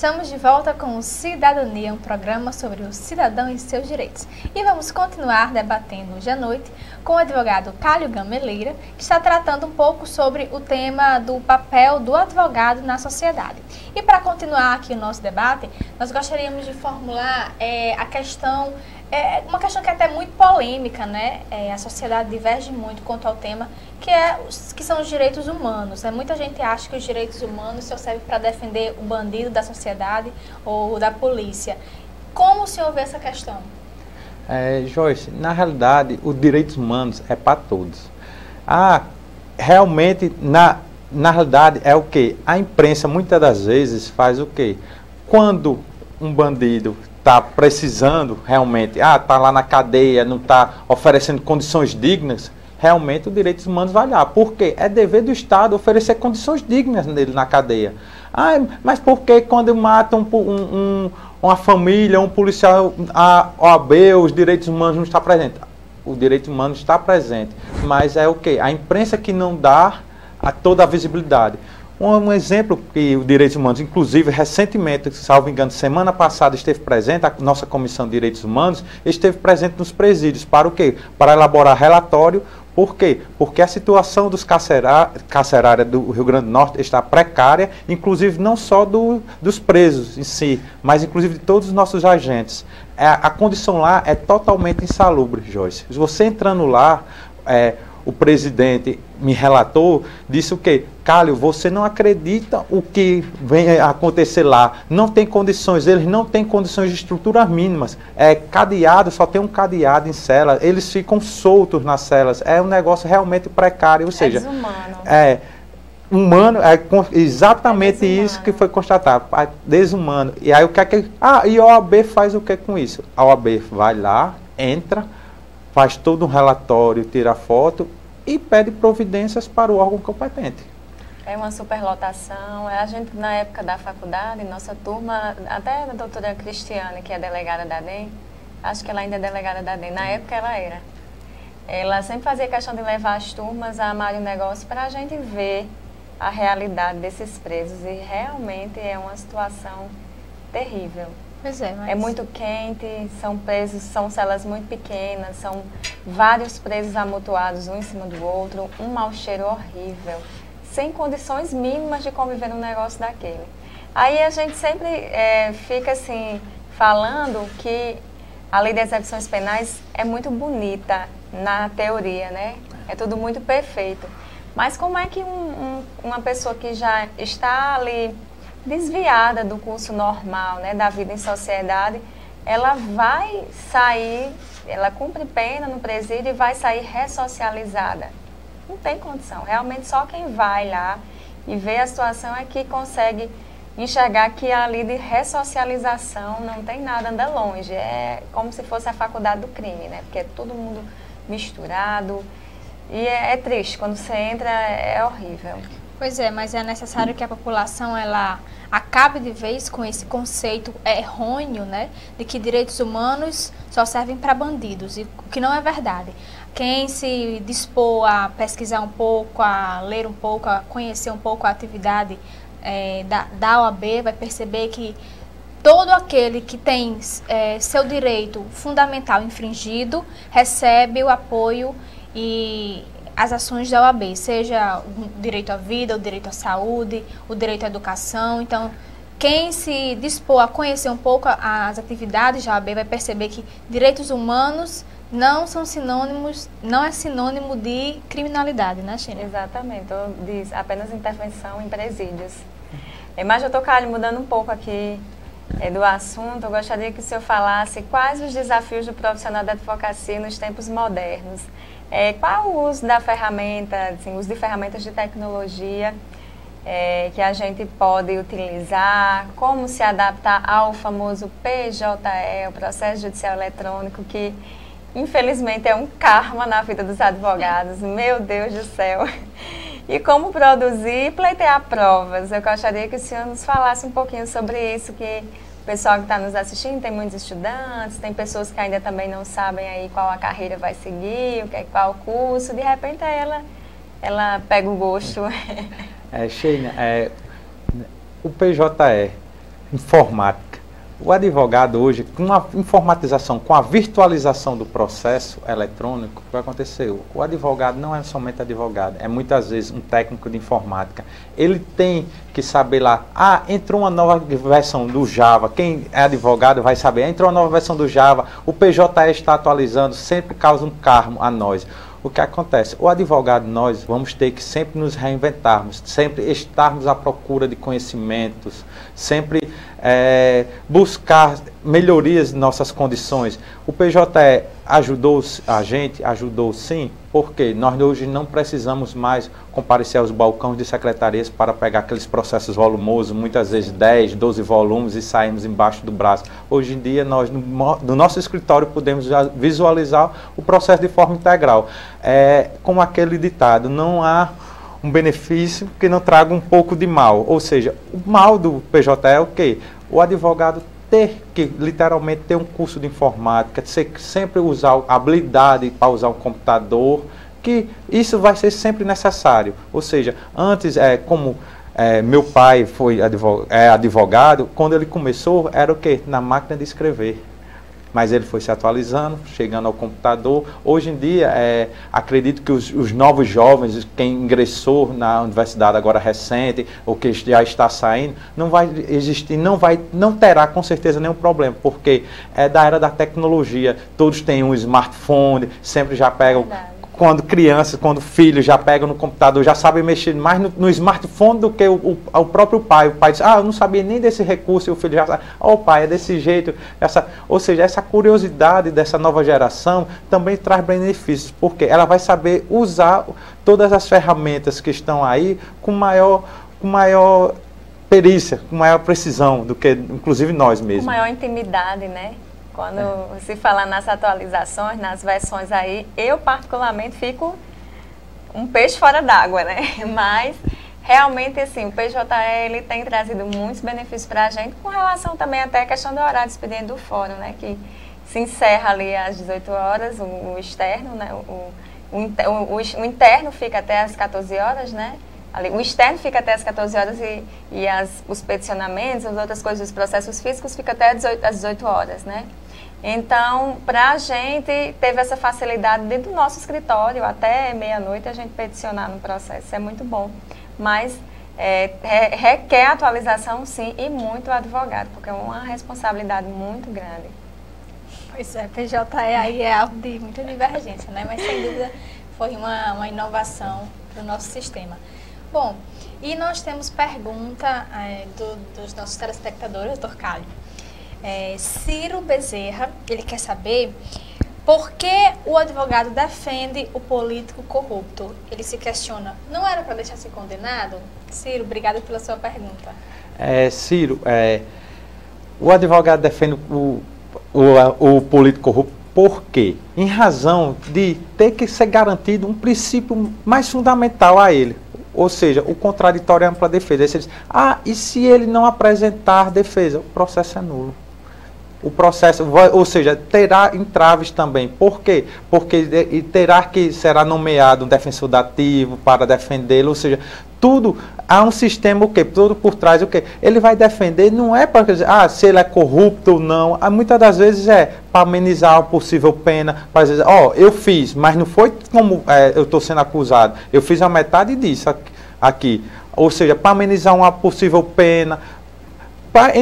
Estamos de volta com o Cidadania, um programa sobre o cidadão e seus direitos. E vamos continuar debatendo hoje à noite com o advogado Cálio Gameleira, que está tratando um pouco sobre o tema do papel do advogado na sociedade. E para continuar aqui o nosso debate, nós gostaríamos de formular a questão, uma questão que é até muito polêmica, né? A sociedade diverge muito quanto ao tema, que são os direitos humanos. Né? Muita gente acha que os direitos humanos só servem para defender o bandido da sociedade ou da polícia. Como o senhor vê essa questão? Joyce, na realidade, os direitos humanos é para todos. Realmente, na realidade, é o quê? A imprensa, muitas das vezes, faz o quê? Quando um bandido está precisando, realmente, está lá na cadeia, não está oferecendo condições dignas, realmente os direitos humanos vai lá. Por quê? É dever do Estado oferecer condições dignas nele na cadeia. Mas por que quando matam uma família, um policial, a OAB, os direitos humanos não estão presentes? O direito humano está presente, mas é o quê? A imprensa que não dá toda a visibilidade. Um exemplo que os direitos humanos, inclusive recentemente, salvo engano, semana passada esteve presente, a nossa Comissão de Direitos Humanos esteve presente nos presídios. Para o quê? Para elaborar relatório. Por quê? Porque a situação dos carcerários do Rio Grande do Norte está precária, inclusive não só dos presos em si, mas inclusive de todos os nossos agentes. A condição lá é totalmente insalubre, Joyce. Se você entrando lá, o presidente me relatou, disse o quê? Cálio, você não acredita o que vem acontecer lá. Não tem condições, eles não têm condições de estruturas mínimas. Cadeado, só tem um cadeado em cela, eles ficam soltos nas celas. É um negócio realmente precário, ou seja... Humano, exatamente isso que foi constatado, desumano. E aí o que é que... e a OAB faz o que com isso? A OAB vai lá, entra, faz todo um relatório, tira foto e pede providências para o órgão competente. É uma superlotação. A gente, na época da faculdade, nossa turma, até a doutora Cristiane, que é delegada da DEM, acho que ela ainda é delegada da DEM, na época ela era. Ela sempre fazia questão de levar as turmas a Mário Negócio para a gente ver a realidade desses presos e realmente é uma situação terrível. Pois mas... É muito quente, são presos, são celas muito pequenas, são vários presos amontoados um em cima do outro, um mau cheiro horrível, sem condições mínimas de conviver num negócio daquele. Aí a gente sempre fica assim, falando que a lei de execuções penais é muito bonita na teoria, né? É tudo muito perfeito. Mas como é que uma pessoa que já está ali desviada do curso normal, né, da vida em sociedade, ela vai sair, ela cumpre pena no presídio e vai sair ressocializada? Não tem condição. Realmente só quem vai lá e vê a situação é que consegue enxergar que ali de ressocialização não tem nada, anda longe. É como se fosse a faculdade do crime, né? Porque é todo mundo misturado e é triste. Quando você entra é horrível. Pois mas é necessário que a população ela acabe de vez com esse conceito errôneo, né, de que direitos humanos só servem para bandidos, e o que não é verdade. Quem se dispor a pesquisar um pouco, a ler um pouco, a conhecer um pouco a atividade da OAB, vai perceber que todo aquele que tem seu direito fundamental infringido recebe o apoio e as ações da OAB, seja o direito à vida, o direito à saúde, o direito à educação. Então, quem se dispor a conhecer um pouco as atividades da OAB vai perceber que direitos humanos não são sinônimos, não é sinônimo de criminalidade, né, Sheila? Exatamente, diz apenas intervenção em presídios. Mas, doutor Cálio, mudando um pouco aqui do assunto, eu gostaria que o senhor falasse quais os desafios do profissional da advocacia nos tempos modernos. Qual o uso da ferramenta, assim, uso de ferramentas de tecnologia que a gente pode utilizar, como se adaptar ao famoso PJE, o processo judicial eletrônico, que infelizmente é um karma na vida dos advogados, meu Deus do céu. E como produzir e pleitear provas. Eu gostaria que o senhor nos falasse um pouquinho sobre isso, que o pessoal que está nos assistindo, tem muitos estudantes, tem pessoas que ainda também não sabem aí qual a carreira vai seguir, qual o curso, de repente ela pega o gosto. Sheila, o PJE, informática. O advogado hoje, com a informatização, com a virtualização do processo eletrônico, o que aconteceu? O advogado não é somente advogado, é muitas vezes um técnico de informática. Ele tem que saber lá, entrou uma nova versão do Java, quem é advogado vai saber, entrou uma nova versão do Java, o PJE está atualizando, sempre causa um karma a nós. O que acontece? O advogado, nós vamos ter que sempre nos reinventarmos, sempre estarmos à procura de conhecimentos, sempre buscar melhorias de nossas condições. O PJE ajudou a gente? Ajudou sim, porque nós hoje não precisamos mais comparecer aos balcões de secretarias para pegar aqueles processos volumosos, muitas vezes 10, 12 volumes e sairmos embaixo do braço. Hoje em dia, nós no nosso escritório podemos visualizar o processo de forma integral. Como aquele ditado, não há um benefício que não traga um pouco de mal. Ou seja, o mal do PJE é o quê? O advogado ter que literalmente ter um curso de informática, sempre usar a habilidade para usar um computador, que isso vai ser sempre necessário. Ou seja, antes, como meu pai é advogado, quando ele começou, era o quê? Na máquina de escrever. Mas ele foi se atualizando, chegando ao computador. Hoje em dia, acredito que os novos jovens, quem ingressou na universidade agora recente, ou que já está saindo, não vai existir, não terá com certeza nenhum problema, porque é da era da tecnologia. Todos têm um smartphone, sempre já pegam... Quando crianças, quando filhos já pegam no computador, já sabem mexer mais no smartphone do que o próprio pai. O pai diz, eu não sabia nem desse recurso, e o filho já sabe, pai, é desse jeito. Ou seja, essa curiosidade dessa nova geração também traz benefícios, porque ela vai saber usar todas as ferramentas que estão aí com maior perícia, com maior precisão do que, inclusive, nós mesmos. Com maior intimidade, né? Quando se fala nas atualizações, nas versões aí, eu particularmente fico um peixe fora d'água, né? Mas realmente assim, o PJE ele tem trazido muitos benefícios para a gente, com relação também até à questão do horário de expediente do fórum, né? Que se encerra ali às 18 horas, o externo, né? O interno fica até às 14 horas, né? Ali, o externo fica até às 14 horas e os peticionamentos, as outras coisas, os processos físicos, fica até às 18 horas, né? Então, para a gente, teve essa facilidade dentro do nosso escritório, até meia-noite a gente peticionar no processo, isso é muito bom. Mas requer atualização, sim, e muito advogado, porque é uma responsabilidade muito grande. Pois é, PJE aí é algo de muita divergência, né? Mas sem dúvida foi uma inovação para o nosso sistema. Bom, e nós temos pergunta dos nossos telespectadores, doutor Cálio. Ciro Bezerra, ele quer saber por que o advogado defende o político corrupto. Ele se questiona, não era para deixar ser condenado? Ciro, obrigado pela sua pergunta. Ciro, o advogado defende o político corrupto por quê? Em razão de ter que ser garantido um princípio mais fundamental a ele. Ou seja, o contraditório é ampla defesa. Aí você diz, e se ele não apresentar defesa? O processo é nulo. O processo, ou seja, terá entraves também. Por quê? Porque será nomeado um defensor dativo para defendê-lo, ou seja, tudo, há um sistema, tudo por trás, ele vai defender, não é para dizer, se ele é corrupto ou não, muitas das vezes para amenizar uma possível pena, para dizer, eu fiz, mas não foi como eu estou sendo acusado, eu fiz a metade disso aqui, ou seja, para amenizar uma possível pena, para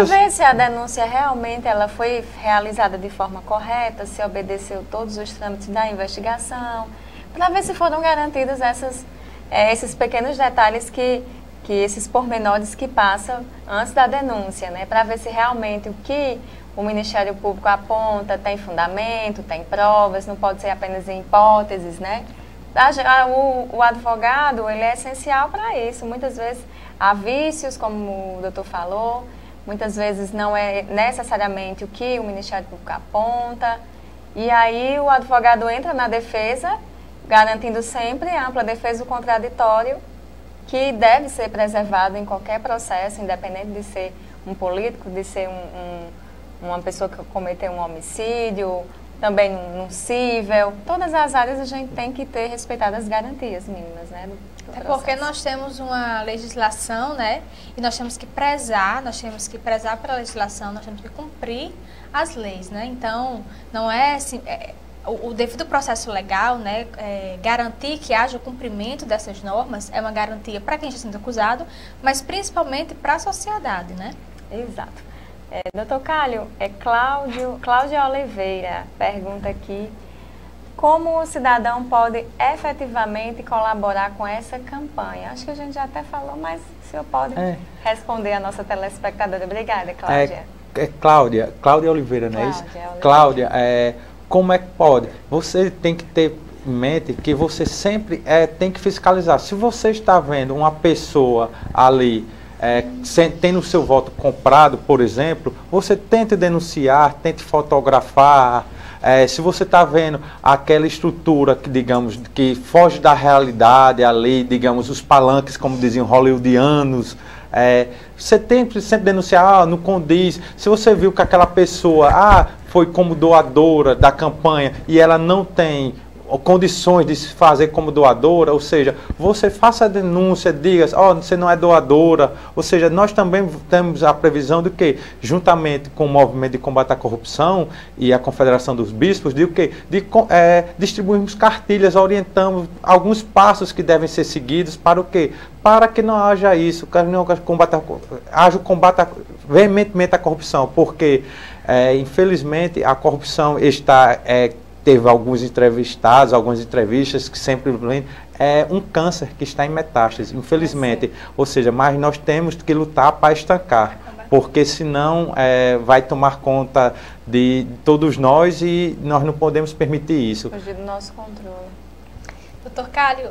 ver se a denúncia realmente ela foi realizada de forma correta, se obedeceu todos os trâmites da investigação, para ver se foram garantidos esses pequenos detalhes que esses pormenores que passam antes da denúncia, né? Para ver se realmente o que o Ministério Público aponta tem fundamento, tem provas, não pode ser apenas em hipóteses, né? O advogado, ele é essencial para isso. Muitas vezes há vícios, como o doutor falou, muitas vezes não é necessariamente o que o Ministério Público aponta, e aí o advogado entra na defesa, garantindo sempre a ampla defesa do contraditório, que deve ser preservado em qualquer processo, independente de ser um político, de ser uma pessoa que cometeu um homicídio, também num cível. Todas as áreas a gente tem que ter respeitado as garantias mínimas, né? Até porque nós temos uma legislação, né? E nós temos que prezar pela legislação, nós temos que cumprir as leis, né? Então, não é assim, o devido processo legal, né? Garantir que haja o cumprimento dessas normas é uma garantia para quem está sendo acusado, mas principalmente para a sociedade, né? Exato. Doutor Cálio, Cláudia Oliveira pergunta aqui: como o cidadão pode efetivamente colaborar com essa campanha? Acho que a gente já até falou, mas o senhor pode responder a nossa telespectadora. Obrigada, Cláudia. Cláudia Oliveira, não é isso? Cláudia, como é que pode? Você tem que ter em mente que você sempre tem que fiscalizar. Se você está vendo uma pessoa ali tendo o seu voto comprado, por exemplo, você tente denunciar, tente fotografar. Se você está vendo aquela estrutura que, digamos, que foge da realidade ali, digamos, os palanques, como diziam, hollywoodianos, você tem que sempre denunciar, não condiz. Se você viu que aquela pessoa foi como doadora da campanha e ela não tem condições de se fazer como doadora, ou seja, você faça a denúncia, diga, você não é doadora, ou seja, nós também temos a previsão de que, juntamente com o Movimento de Combate à Corrupção e a Confederação dos Bispos, de distribuirmos cartilhas, orientamos alguns passos que devem ser seguidos para o quê? Para que não haja isso, que haja o combate veementemente à corrupção, porque, infelizmente, a corrupção está... Teve alguns entrevistados, algumas entrevistas que sempre é um câncer que está em metástase, infelizmente. Ou seja, mas nós temos que lutar para estancar, porque senão vai tomar conta de todos nós e nós não podemos permitir isso. Fugir do nosso controle. Doutor Cálio,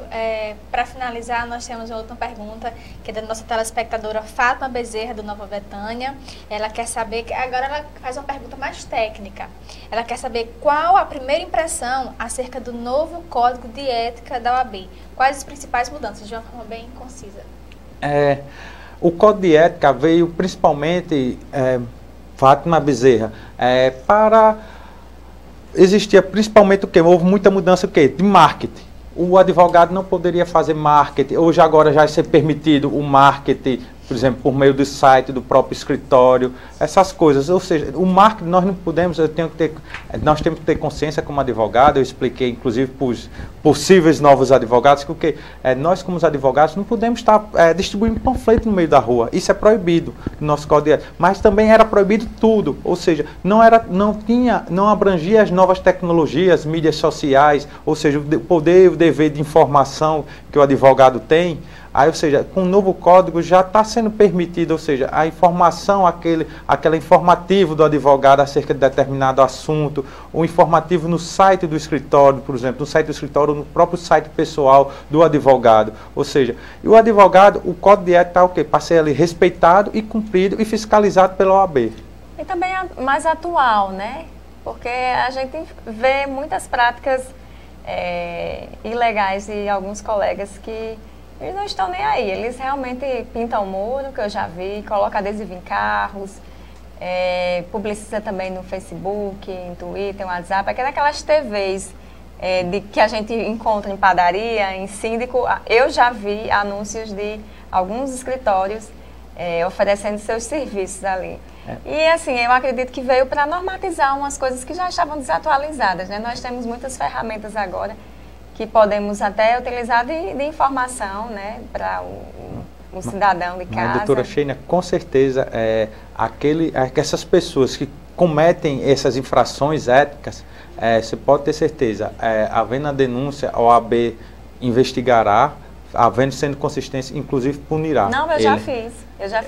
para finalizar, nós temos uma outra pergunta, que é da nossa telespectadora Fátima Bezerra, do Nova Betânia. Ela quer saber, agora ela faz uma pergunta mais técnica. Ela quer saber qual a primeira impressão acerca do novo Código de Ética da OAB. Quais as principais mudanças, de uma forma bem concisa? O Código de Ética veio principalmente, Fátima Bezerra, para... Existia principalmente o quê? Houve muita mudança de marketing. O advogado não poderia fazer marketing. Hoje agora já vai ser permitido o marketing, por exemplo, por meio do site, do próprio escritório, essas coisas. Ou seja, o marketing nós não podemos, nós temos que ter consciência como advogado. Eu expliquei, inclusive, para os possíveis novos advogados, que nós, como os advogados, não podemos estar distribuindo panfleto no meio da rua. Isso é proibido no nosso Código de Ética. Mas também era proibido tudo. Ou seja, não abrangia as novas tecnologias, mídias sociais, ou seja, o poder e o dever de informação que o advogado tem. Ou seja, com o novo código já está sendo permitido, ou seja, a informação, aquele informativo do advogado acerca de determinado assunto, o informativo no site do escritório, por exemplo, no site do escritório, no próprio site pessoal do advogado. Ou seja, e o advogado, o Código de Ética está o quê? Para ser ali respeitado e cumprido e fiscalizado pela OAB. E também mais atual, né? Porque a gente vê muitas práticas ilegais de alguns colegas que eles não estão nem aí, eles realmente pintam o muro, que eu já vi, colocam adesivo em carros, publiciza também no Facebook, em Twitter, no WhatsApp, aquelas TVs que a gente encontra em padaria, em síndico. Eu já vi anúncios de alguns escritórios oferecendo seus serviços ali. E assim, eu acredito que veio para normatizar umas coisas que já estavam desatualizadas, né? Nós temos muitas ferramentas agora que podemos até utilizar de informação, né, para o cidadão de casa. Doutora Sheina, com certeza, essas pessoas que cometem essas infrações éticas, você pode ter certeza, havendo a denúncia, a OAB investigará, havendo sendo consistência, inclusive punirá. Não, eu já fiz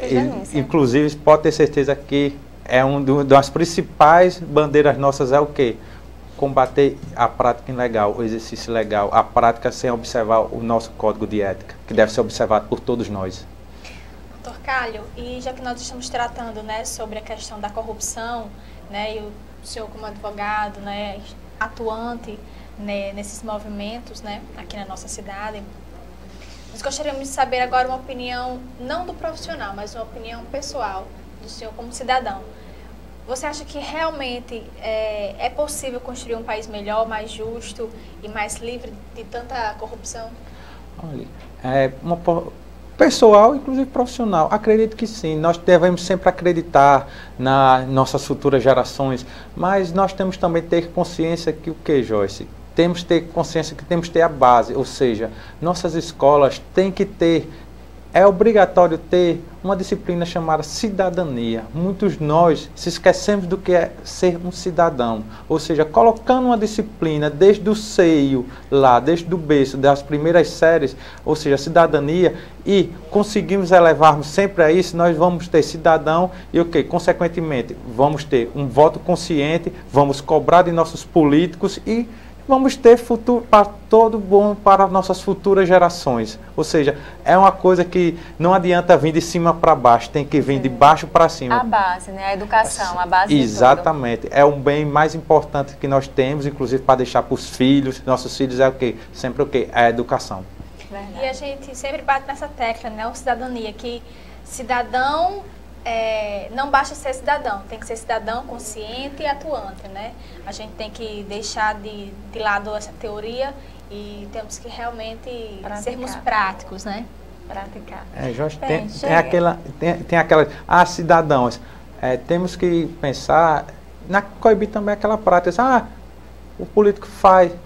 denúncia. Inclusive, pode ter certeza que uma das principais bandeiras nossas é o quê? Combater a prática ilegal, o exercício ilegal, a prática sem observar o nosso Código de Ética, que deve ser observado por todos nós. Doutor Cálio, e já que nós estamos tratando, né, sobre a questão da corrupção, né, e o senhor como advogado, né, atuante, né, nesses movimentos, né, aqui na nossa cidade, nós gostaríamos de saber agora uma opinião, não do profissional, mas uma opinião pessoal do senhor como cidadão. Você acha que realmente é possível construir um país melhor, mais justo e mais livre de tanta corrupção? Olha, pessoal, inclusive profissional, acredito que sim. Nós devemos sempre acreditar nas nossas futuras gerações, mas nós temos também que ter consciência que o que, Joyce? Temos que ter consciência que temos que ter a base, ou seja, nossas escolas têm que ter, é obrigatório ter uma disciplina chamada cidadania. Muitos de nós se esquecemos do que é ser um cidadão. Ou seja, colocando uma disciplina desde o seio, lá, desde o berço, das primeiras séries, ou seja, cidadania, e conseguimos elevarmos sempre a isso, nós vamos ter cidadão e o que? Consequentemente, vamos ter um voto consciente, vamos cobrar de nossos políticos e vamos ter futuro para todo bom para nossas futuras gerações. Ou seja, é uma coisa que não adianta vir de cima para baixo, tem que vir de baixo para cima. A base, né? A educação, a base Exatamente. É um bem mais importante que nós temos, inclusive para deixar para os filhos. Nossos filhos é o quê? Sempre o quê? É a educação. Verdade. E a gente sempre bate nessa tecla, né? O cidadania, que cidadão não basta ser cidadão, tem que ser cidadão consciente e atuante, né? A gente tem que deixar de lado essa teoria e temos que realmente sermos práticos, né? Praticar. Jorge, tem aquela... cidadãos, temos que pensar, na coibir também aquela prática, o político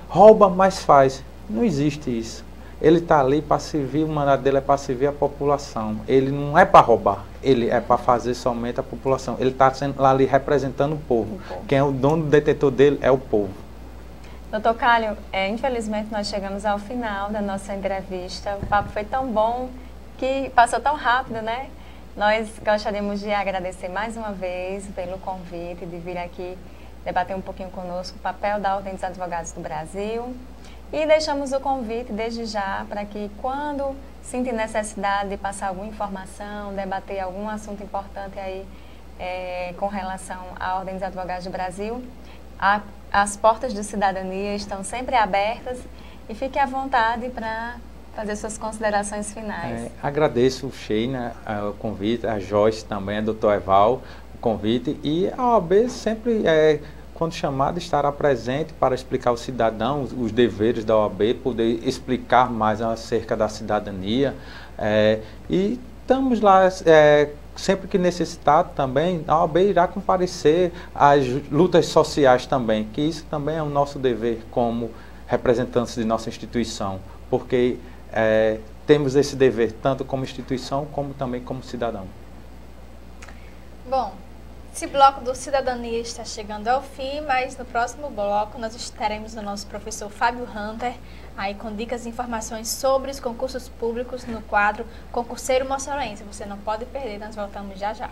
rouba, mas faz. Não existe isso. Ele está ali para servir, o mandato dele é para servir a população. Ele não é para roubar, ele é para fazer somente a população. Ele está lá ali representando o povo. Quem é o dono do detentor dele é o povo. Doutor Cálio, infelizmente nós chegamos ao final da nossa entrevista. O papo foi tão bom que passou tão rápido, né? Nós gostaríamos de agradecer mais uma vez pelo convite de vir aqui debater um pouquinho conosco o papel da Ordem dos Advogados do Brasil. E deixamos o convite desde já para que, quando sentir necessidade de passar alguma informação, debater algum assunto importante aí com relação à Ordem dos Advogados do Brasil, as portas de cidadania estão sempre abertas e fique à vontade para fazer suas considerações finais. Agradeço o Sheina, o convite, a Joyce também, a doutor Eval, o convite, e a OAB sempre quando chamado, estará presente para explicar ao cidadão os deveres da OAB, poder explicar mais acerca da cidadania. E estamos lá, sempre que necessitado também, a OAB irá comparecer às lutas sociais também, que isso também é o nosso dever como representantes de nossa instituição, porque temos esse dever tanto como instituição, como também como cidadão. Bom, esse bloco do Cidadania está chegando ao fim, mas no próximo bloco nós estaremos o nosso professor Fábio Hunter, aí com dicas e informações sobre os concursos públicos no quadro Concurseiro Moçaroense. Você não pode perder, nós voltamos já já.